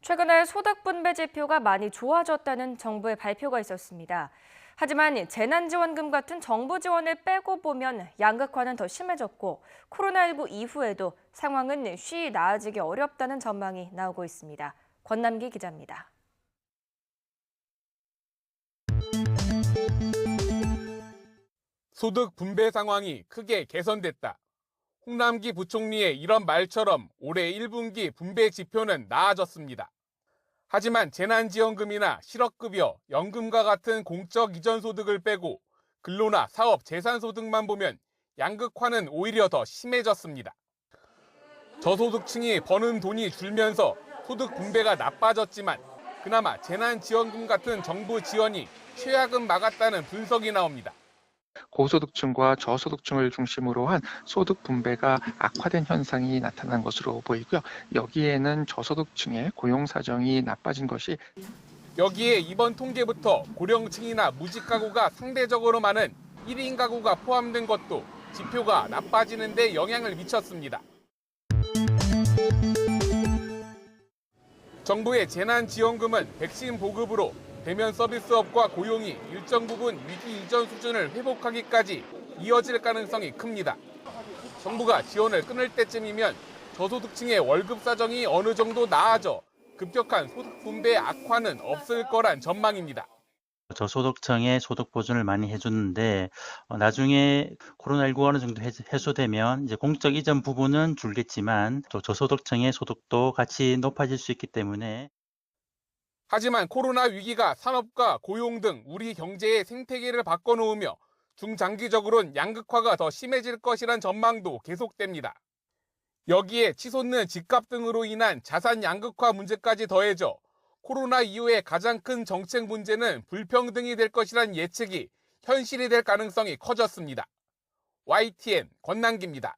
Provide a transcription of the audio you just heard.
최근에 소득 분배 지표가 많이 좋아졌다는 정부의 발표가 있었습니다. 하지만 재난지원금 같은 정부 지원을 빼고 보면 양극화는 더 심해졌고 코로나19 이후에도 상황은 쉬이 나아지기 어렵다는 전망이 나오고 있습니다. 권남기 기자입니다. 소득 분배 상황이 크게 개선됐다. 홍남기 부총리의 이런 말처럼 올해 1분기 분배 지표는 나아졌습니다. 하지만 재난지원금이나 실업급여, 연금과 같은 공적 이전 소득을 빼고 근로나 사업 재산소득만 보면 양극화는 오히려 더 심해졌습니다. 저소득층이 버는 돈이 줄면서 소득 분배가 나빠졌지만 그나마 재난지원금 같은 정부 지원이 최악은 막았다는 분석이 나옵니다. 고소득층과 저소득층을 중심으로 한 소득 분배가 악화된 현상이 나타난 것으로 보이고요. 여기에는 저소득층의 고용 사정이 나빠진 것이 여기에 이번 통계부터 고령층이나 무직 가구가 상대적으로 많은 1인 가구가 포함된 것도 지표가 나빠지는 데 영향을 미쳤습니다. 정부의 재난지원금은 백신 보급으로 대면 서비스업과 고용이 일정 부분 위기 이전 수준을 회복하기까지 이어질 가능성이 큽니다. 정부가 지원을 끊을 때쯤이면 저소득층의 월급 사정이 어느 정도 나아져 급격한 소득 분배 악화는 없을 거란 전망입니다. 저소득층에 소득 보전을 많이 해주는데 나중에 코로나19 어느 정도 해소되면 이제 공적 이전 부분은 줄겠지만 또 저소득층의 소득도 같이 높아질 수 있기 때문에 하지만 코로나 위기가 산업과 고용 등 우리 경제의 생태계를 바꿔놓으며 중장기적으로는 양극화가 더 심해질 것이란 전망도 계속됩니다. 여기에 치솟는 집값 등으로 인한 자산 양극화 문제까지 더해져 코로나 이후의 가장 큰 정책 문제는 불평등이 될 것이란 예측이 현실이 될 가능성이 커졌습니다. YTN 권남기입니다.